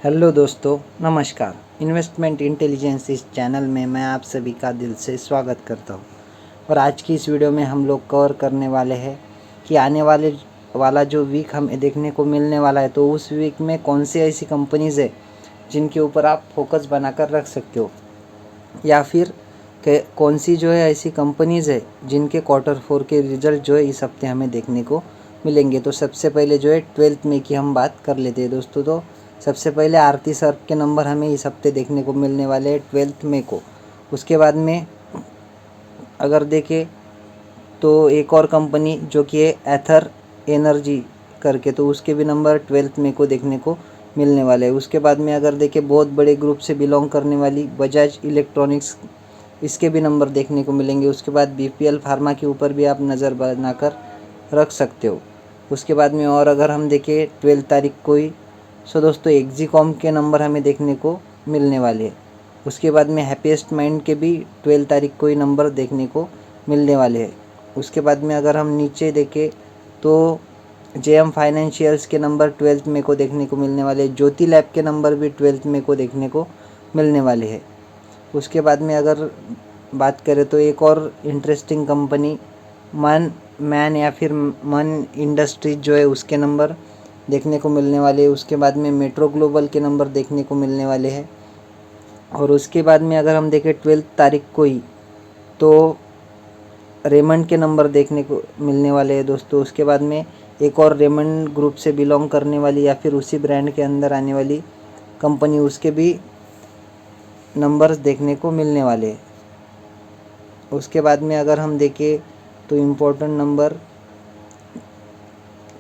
Hello दोस्तों, नमस्कार। Investment intelligence इस चैनल में मैं आप सभी का दिल से स्वागत करता हूं। और आज की इस वीडियो में हम लोग कवर करने वाले हैं कि आने वाला जो वीक हमें देखने को मिलने वाला है, तो उस वीक में कौन सी ऐसी कंपनीज़ है जिनके ऊपर आप फोकस बनाकर रख सकते हो, या फिर कौन सी जो है ऐसी कंपनीज़ है जिनके Q4 के रिजल्ट जो है इस हफ्ते हमें देखने को मिलेंगे। तो सबसे पहले जो है 12 मई की हम बात कर लेते हैं दोस्तों। तो सबसे पहले आरती सर्फ के नंबर हमें इस हफ्ते देखने को मिलने वाले हैं 12 मई को। उसके बाद में अगर देखें तो एक और कंपनी जो कि है एथर एनर्जी करके, तो उसके भी नंबर 12 मई को देखने को मिलने वाले हैं। उसके बाद में अगर देखें बहुत बड़े ग्रुप से बिलोंग करने वाली बजाज इलेक्ट्रॉनिक्स, इसके भी नंबर देखने को मिलेंगे। उसके बाद बीपीएल फार्मा के ऊपर भी आप नज़र बनाकर रख सकते हो। उसके बाद में और अगर हम देखें 12 तारीख को ही, सो दोस्तों एक्जिकॉम के नंबर हमें देखने को मिलने वाले हैं। उसके बाद में हैप्पीएस्ट माइंड के भी 12 तारीख को ही नंबर देखने को मिलने वाले हैं। उसके बाद में अगर हम नीचे देखें तो जेएम फाइनेंशियल्स के नंबर 12 मई को देखने को मिलने वाले हैं। ज्योति लैब के नंबर भी 12 मई को देखने को मिलने वाले हैं। उसके बाद में अगर बात करें तो एक और इंटरेस्टिंग कंपनी मैन या फिर मन इंडस्ट्रीज जो है, उसके नंबर देखने को मिलने वाले हैं। उसके बाद में मेट्रो ग्लोबल के नंबर देखने को मिलने वाले हैं। और उसके बाद में अगर हम देखें 12 तारीख को ही, तो रेमंड के नंबर देखने को मिलने वाले हैं दोस्तों। उसके बाद में एक और रेमंड ग्रुप से बिलोंग करने वाली या फिर उसी ब्रांड के अंदर आने वाली कंपनी, उसके भी नंबर्स देखने को मिलने वाले हैं। उसके बाद में अगर हम देखें तो इम्पोर्टेंट नंबर,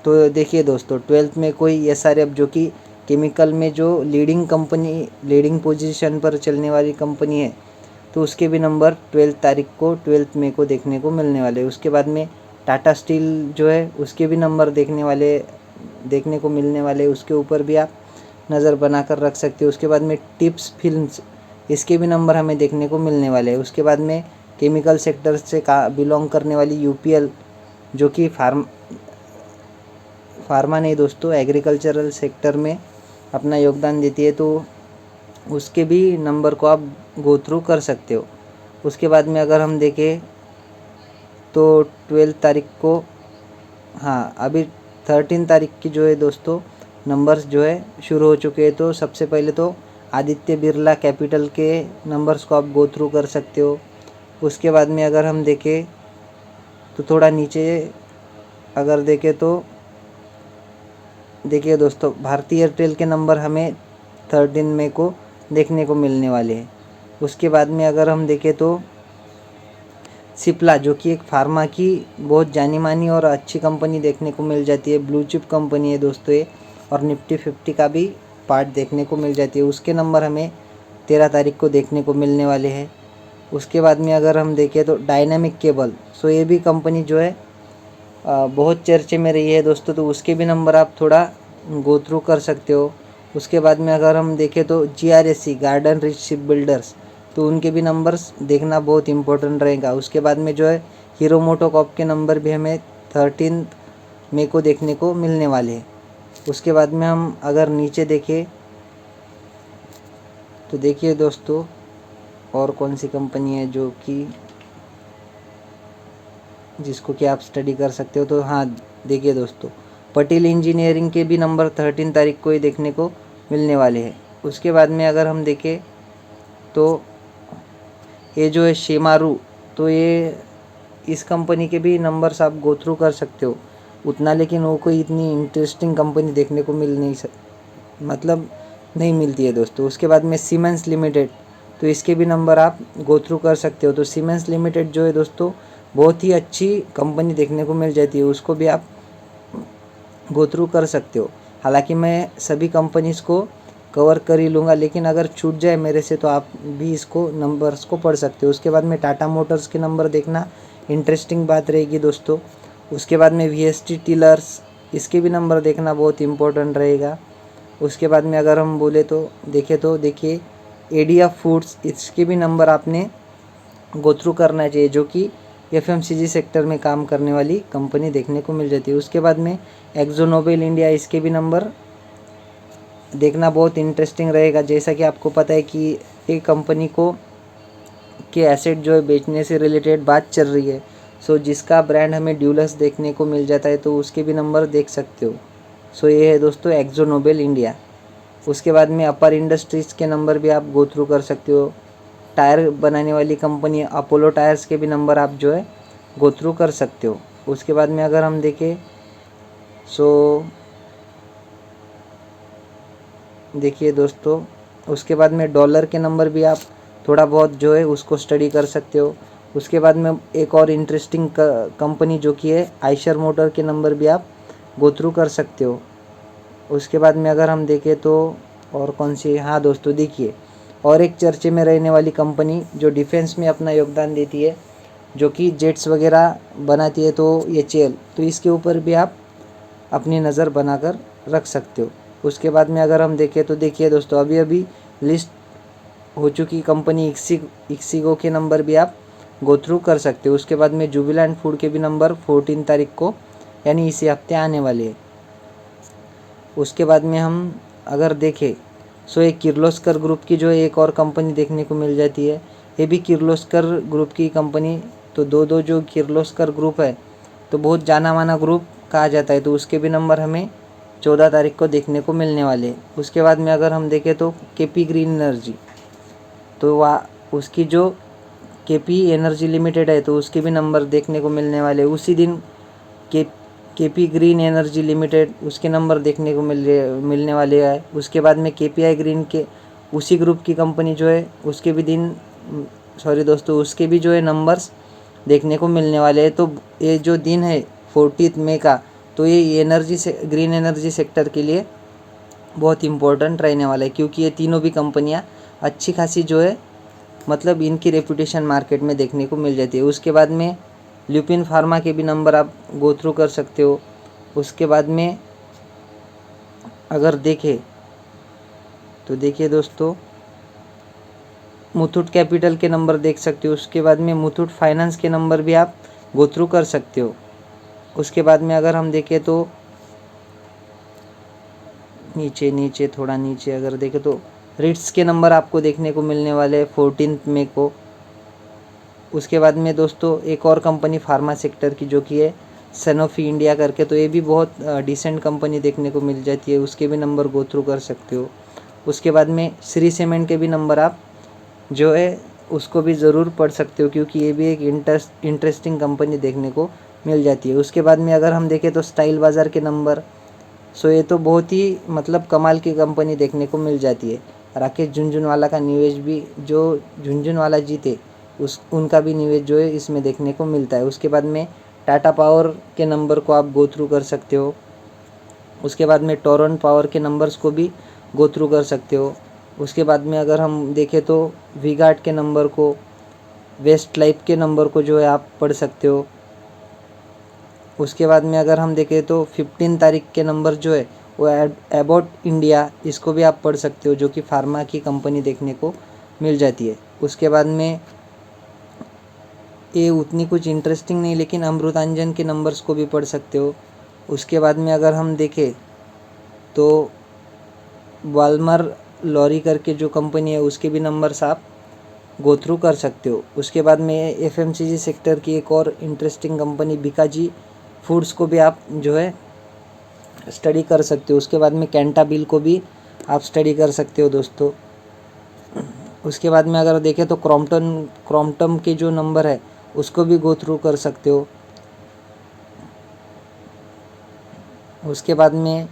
तो देखिए दोस्तों 12 में कोई एसआरएफ जो कि केमिकल में जो लीडिंग पोजीशन पर चलने वाली कंपनी है, तो उसके भी नंबर 12 तारीख को 12 मई को देखने को मिलने वाले हैं। उसके बाद में टाटा स्टील जो है, उसके भी नंबर देखने को मिलने वाले, उसके ऊपर भी आप नज़र बनाकर रख सकते हो। उसके बाद में टिप्स फिल्म्स, इसके भी नंबर हमें देखने को मिलने वाले हैं। उसके बाद में केमिकल सेक्टर से बिलोंग करने वाली यूपीएल जो कि फार्मा नहीं दोस्तों, एग्रीकल्चरल सेक्टर में अपना योगदान देती है, तो उसके भी नंबर को आप गो थ्रू कर सकते हो। उसके बाद में अगर हम देखें तो 12 तारीख को, हाँ अभी 13 तारीख की जो है दोस्तों नंबर्स जो है शुरू हो चुके हैं। तो सबसे पहले तो आदित्य बिरला कैपिटल के नंबर्स को आप गो थ्रू कर सकते हो। उसके बाद में अगर हम देखें तो थोड़ा नीचे अगर देखें तो देखिए दोस्तों, भारती एयरटेल के नंबर हमें 13 मई को देखने को मिलने वाले हैं। उसके बाद में अगर हम देखें तो सिप्ला जो कि एक फार्मा की बहुत जानी मानी और अच्छी कंपनी देखने को मिल जाती है, ब्लू चिप कंपनी है दोस्तों ये, और निफ्टी 50 का भी पार्ट देखने को मिल जाती है। उसके नंबर हमें 13 तारीख को देखने को मिलने वाले हैं। उसके बाद में अगर हम देखें तो डायनामिक केबल, सो ये भी कंपनी जो है बहुत चर्चे में रही है दोस्तों, तो उसके भी नंबर आप थोड़ा गो थ्रू कर सकते हो। उसके बाद में अगर हम देखें तो GRSC garden rich ship builders, तो उनके भी नंबर्स देखना बहुत इंपॉर्टेंट रहेगा। उसके बाद में जो है हीरो मोटोकॉर्प के नंबर भी हमें 13 मई को देखने को मिलने वाले हैं। उसके बाद में हम अगर नीचे देखें तो देखिए दोस्तों और कौन सी कंपनी है जो कि जिसको कि आप स्टडी कर सकते हो। तो हाँ देखिए दोस्तों, पटेल इंजीनियरिंग के भी नंबर 13 तारीख को ही देखने को मिलने वाले हैं। उसके बाद में अगर हम देखें तो ये जो है शेमारू, तो ये इस कंपनी के भी नंबर्स आप गो थ्रू कर सकते हो उतना, लेकिन वो कोई इतनी इंटरेस्टिंग कंपनी देखने को नहीं मिलती है दोस्तों। उसके बाद में सीमेंस लिमिटेड, तो इसके भी नंबर आप गो थ्रू कर सकते हो। तो सीमेंस लिमिटेड जो है दोस्तों बहुत ही अच्छी कंपनी देखने को मिल जाती है, उसको भी आप गो थ्रू कर सकते हो। हालांकि मैं सभी कंपनीज़ को कवर कर ही लूँगा, लेकिन अगर छूट जाए मेरे से तो आप भी इसको नंबर्स को पढ़ सकते हो। उसके बाद में टाटा मोटर्स के नंबर देखना इंटरेस्टिंग बात रहेगी दोस्तों। उसके बाद में VST टीलर्स, इसके भी नंबर देखना बहुत इम्पोर्टेंट रहेगा। उसके बाद में अगर हम बोले तो देखिए ADF फूड्स, इसके भी नंबर आपने गो थ्रू करना चाहिए, जो कि FMCG सेक्टर में काम करने वाली कंपनी देखने को मिल जाती है। उसके बाद में एक्जो नोबेल इंडिया, इसके भी नंबर देखना बहुत इंटरेस्टिंग रहेगा। जैसा कि आपको पता है कि एक कंपनी को के एसेट जो है बेचने से रिलेटेड बात चल रही है। सो जिसका ब्रांड हमें ड्यूलस देखने को मिल जाता है तो उसके भी नंबर देख सकते हो। सो ये है दोस्तों एक्जो नोबेल इंडिया। उसके बाद में अपर इंडस्ट्रीज़ के नंबर भी आप गो थ्रू कर सकते हो। टायर बनाने वाली कंपनी अपोलो टायर्स के भी नंबर आप जो है गो थ्रू कर सकते हो। उसके बाद में अगर हम देखें सो देखिए दोस्तों, उसके बाद में डॉलर के नंबर भी आप थोड़ा बहुत जो है उसको स्टडी कर सकते हो। उसके बाद में एक और इंटरेस्टिंग कंपनी जो कि है आइशर मोटर के नंबर भी आप गो थ्रू कर सकते हो। उसके बाद में अगर हम देखें तो और कौन सी, हाँ दोस्तों देखिए, और एक चर्चे में रहने वाली कंपनी जो डिफेंस में अपना योगदान देती है, जो कि जेट्स वगैरह बनाती है, तो ये चेल, तो इसके ऊपर भी आप अपनी नज़र बनाकर रख सकते हो। उसके बाद में अगर हम देखें तो देखिए दोस्तों, अभी अभी लिस्ट हो चुकी कंपनी इक्सिगो के नंबर भी आप गो थ्रू कर सकते हो। उसके बाद में जुबिलेंट फूड के भी नंबर 14 तारीख को यानी इसी हफ्ते आने वाले हैं। उसके बाद में हम अगर देखें सो एक किर्लोस्कर ग्रुप की जो एक और कंपनी देखने को मिल जाती है। ये भी किर्लोस्कर ग्रुप की कंपनी, तो दो जो किर्लोस्कर ग्रुप है तो बहुत जाना माना ग्रुप कहा जाता है, तो उसके भी नंबर हमें 14 तारीख को देखने को मिलने वाले हैं। उसके बाद में अगर हम देखें तो केपी ग्रीन एनर्जी, तो वह उसकी जो केपी एनर्जी लिमिटेड है तो उसके भी नंबर देखने को मिलने वाले। उसी दिन केपी ग्रीन एनर्जी लिमिटेड उसके नंबर देखने को मिलने वाले हैं। उसके बाद में केपीआई ग्रीन के उसी ग्रुप की कंपनी जो है उसके भी सॉरी दोस्तों, उसके भी जो है नंबर्स देखने को मिलने वाले हैं। तो ये जो दिन है 14 मई का, तो ये एनर्जी से ग्रीन एनर्जी सेक्टर के लिए बहुत इम्पोर्टेंट रहने वाला है, क्योंकि ये तीनों भी कंपनियाँ अच्छी खासी जो है मतलब इनकी रेपुटेशन मार्केट में देखने को मिल जाती है। उसके बाद में ल्यूपिन फार्मा के भी नंबर आप गो थ्रू कर सकते हो। उसके बाद में अगर देखें तो देखिए दोस्तों, मुथूट कैपिटल के नंबर देख सकते हो। उसके बाद में मुथूट फाइनेंस के नंबर भी आप गो थ्रू कर सकते हो। उसके बाद में अगर हम देखें तो नीचे थोड़ा नीचे अगर देखें तो रिट्स के नंबर आपको देखने को मिलने वाले हैं 14 मई को। उसके बाद में दोस्तों एक और कंपनी फार्मा सेक्टर की जो कि है सनोफी इंडिया करके, तो ये भी बहुत डिसेंट कंपनी देखने को मिल जाती है, उसके भी नंबर गो थ्रू कर सकते हो। उसके बाद में श्री सीमेंट के भी नंबर आप जो है उसको भी ज़रूर पढ़ सकते हो, क्योंकि ये भी एक इंटरेस्टिंग कंपनी देखने को मिल जाती है। उसके बाद में अगर हम देखें तो स्टाइल बाज़ार के नंबर, सो ये तो बहुत ही मतलब कमाल की कंपनी देखने को मिल जाती है। राकेश झुनझुनवाला का निवेश भी, जो झुनझुनवाला जी थे उनका भी निवेश जो है इसमें देखने को मिलता है। उसके बाद में टाटा पावर के नंबर को आप गो थ्रू कर सकते हो। उसके बाद में टोरंट पावर के नंबर्स को भी गो थ्रू कर सकते हो। उसके बाद में अगर हम देखें तो वी-गार्ड के नंबर को, वेस्ट लाइफ के नंबर को जो है आप पढ़ सकते हो। उसके बाद में अगर हम देखें तो 15 तारीख के नंबर जो है वो अबाउट इंडिया, इसको भी आप पढ़ सकते हो, जो कि फार्मा की कंपनी देखने को मिल जाती है। उसके बाद में ये उतनी कुछ इंटरेस्टिंग नहीं, लेकिन अमृतांजन के नंबर्स को भी पढ़ सकते हो। उसके बाद में अगर हम देखें तो वालमर लॉरी करके जो कंपनी है उसके भी नंबर्स आप गो थ्रू कर सकते हो। उसके बाद में एफएमसीजी सेक्टर की एक और इंटरेस्टिंग कंपनी बीकाजी फूड्स को भी आप जो है स्टडी कर सकते हो। उसके बाद में कैंटाबिल को भी आप स्टडी कर सकते हो दोस्तों। उसके बाद में अगर देखें तो क्रॉम्पटन के जो नंबर है उसको भी गो थ्रू कर सकते हो। उसके बाद में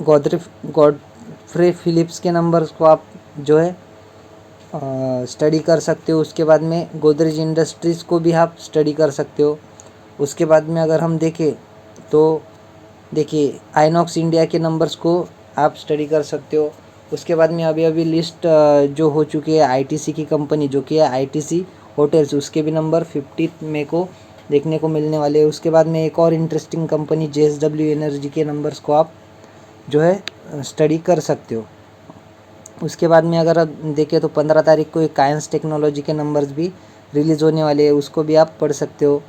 गॉडफ्रे फिलिप्स के नंबर्स को आप जो है स्टडी कर सकते हो। उसके बाद में गोदरेज इंडस्ट्रीज़ को भी आप स्टडी कर सकते हो। उसके बाद में अगर हम देखें तो देखिए आइनॉक्स इंडिया के नंबर्स को आप स्टडी कर सकते हो। उसके बाद में अभी लिस्ट जो हो चुकी है आईटीसी की कंपनी, जो कि है आईटीसी होटल्स, उसके भी नंबर 15 मई को देखने को मिलने वाले हैं। उसके बाद में एक और इंटरेस्टिंग कंपनी जेएसडब्ल्यू एनर्जी के नंबर्स को आप जो है स्टडी कर सकते हो। उसके बाद में अगर आप देखें तो 15 तारीख को एक कायंस टेक्नोलॉजी के नंबर्स भी रिलीज़ होने वाले हैं, उसको भी आप पढ़ सकते हो,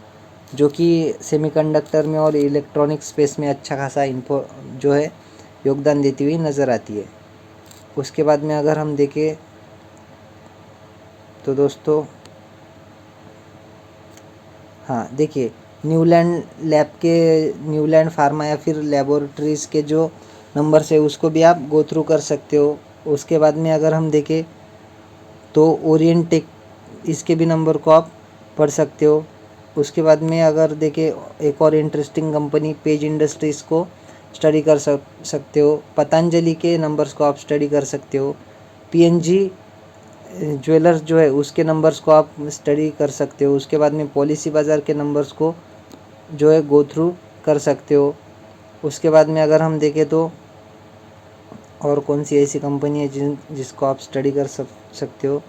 जो कि सेमीकंडक्टर में और इलेक्ट्रॉनिक स्पेस में अच्छा खासा इन्फो जो है योगदान देती हुई नज़र आती है। उसके बाद में अगर हम देखें तो दोस्तों हाँ देखिए, न्यूलैंड फार्मा या फिर लेबोरेटरीज़ के जो नंबर्स है उसको भी आप गो थ्रू कर सकते हो। उसके बाद में अगर हम देखें तो ओरिएंटेक, इसके भी नंबर को आप पढ़ सकते हो। उसके बाद में अगर देखें एक और इंटरेस्टिंग कंपनी पेज इंडस्ट्रीज़ को स्टडी कर सकते हो। पतंजलि के नंबर्स को आप स्टडी कर सकते हो। पीएनजी ज्वेलर्स जो है उसके नंबर्स को आप स्टडी कर सकते हो। उसके बाद में पॉलिसी बाज़ार के नंबर्स को जो है गो थ्रू कर सकते हो। उसके बाद में अगर हम देखें तो और कौन सी ऐसी कंपनी है जिसको आप स्टडी कर सकते हो।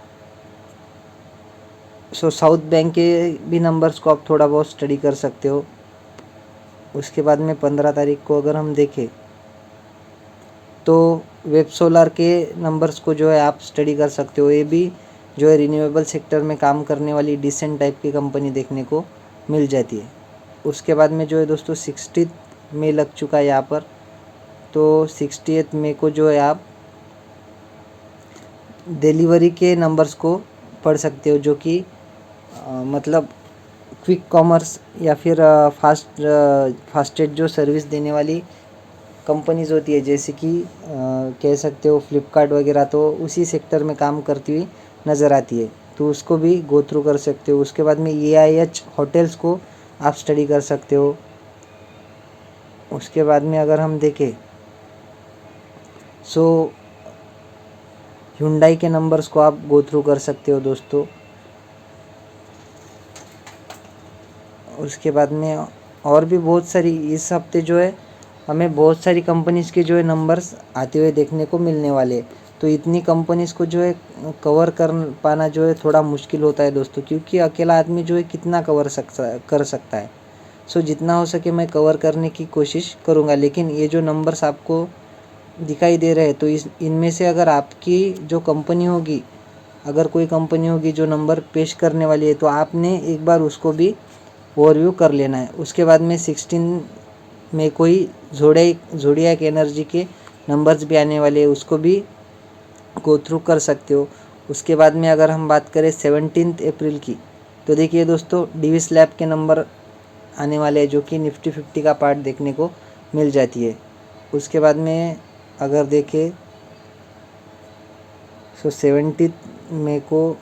साउथ बैंक के भी नंबर्स को आप थोड़ा बहुत स्टडी कर सकते हो। उसके बाद में 15 तारीख को अगर हम देखें तो वेब सोलर के नंबर्स को जो है आप स्टडी कर सकते हो। ये भी जो है रिन्यूएबल सेक्टर में काम करने वाली डिसेंट टाइप की कंपनी देखने को मिल जाती है। उसके बाद में जो है दोस्तों 60 मई लग चुका है यहाँ पर, तो 60 मई को जो है आप डिलीवरी के नंबर्स को पढ़ सकते हो, जो कि मतलब क्विक कॉमर्स या फिर फास्टेस्ट जो सर्विस देने वाली कंपनीज होती है, जैसे कि कह सकते हो फ्लिपकार्ट वगैरह, तो उसी सेक्टर में काम करती हुई नज़र आती है, तो उसको भी गो थ्रू कर सकते हो। उसके बाद में EIH होटल्स को आप स्टडी कर सकते हो। उसके बाद में अगर हम देखें Hyundai के नंबर्स को आप गो थ्रू कर सकते हो दोस्तों। उसके बाद में और भी बहुत सारी, इस हफ्ते जो है हमें बहुत सारी कंपनीज़ के जो है नंबर्स आते हुए देखने को मिलने वाले, तो इतनी कंपनीज़ को जो है कवर कर पाना जो है थोड़ा मुश्किल होता है दोस्तों, क्योंकि अकेला आदमी जो है कितना कर सकता है। जितना हो सके मैं कवर करने की कोशिश करूँगा, लेकिन ये जो नंबर्स आपको दिखाई दे रहे हैं तो इनमें से अगर आपकी जो कंपनी होगी, अगर कोई कंपनी होगी जो नंबर पेश करने वाली है, तो आपने एक बार उसको भी ओवरव्यू कर लेना है। उसके बाद में 16 में कोई ज़ोडिएक एनर्जी के नंबर्स भी आने वाले हैं, उसको भी गो थ्रू कर सकते हो। उसके बाद में अगर हम बात करें 17 अप्रैल की, तो देखिए दोस्तों डिविस लैब के नंबर आने वाले हैं, जो कि निफ्टी 50 का पार्ट देखने को मिल जाती है। उसके बाद में अगर देखें 17 मई को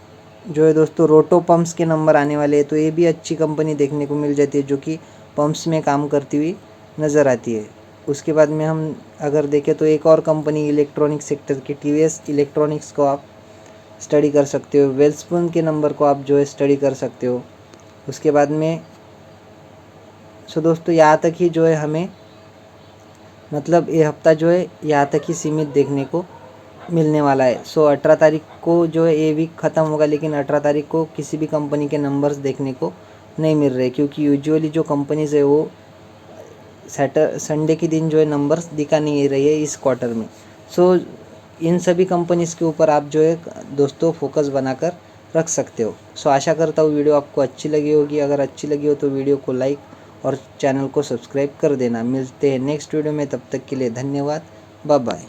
जो है दोस्तों रोटो पंप्स के नंबर आने वाले हैं, तो ये भी अच्छी कंपनी देखने को मिल जाती है, जो कि पंप्स में काम करती हुई नज़र आती है। उसके बाद में हम अगर देखें तो एक और कंपनी इलेक्ट्रॉनिक सेक्टर की TVS इलेक्ट्रॉनिक्स को आप स्टडी कर सकते हो। वेल्सपुन के नंबर को आप जो है स्टडी कर सकते हो। उसके बाद में दोस्तों यहाँ तक ही जो है हमें, मतलब ये हफ्ता जो है यहाँ तक ही सीमित देखने को मिलने वाला है। 18 तारीख को जो है ये वीक ख़त्म होगा, लेकिन 18 तारीख को किसी भी कंपनी के नंबर्स देखने को नहीं मिल रहे, क्योंकि यूजुअली जो कंपनीज़ है वो संडे के दिन जो है नंबर्स दिखा नहीं रही है इस क्वार्टर में। इन सभी कंपनीज़ के ऊपर आप जो है दोस्तों फोकस बनाकर रख सकते हो। आशा करता हूँ वीडियो आपको अच्छी लगी होगी। अगर अच्छी लगी हो तो वीडियो को लाइक और चैनल को सब्सक्राइब कर देना। मिलते हैं नेक्स्ट वीडियो में, तब तक के लिए धन्यवाद, बाय बाय।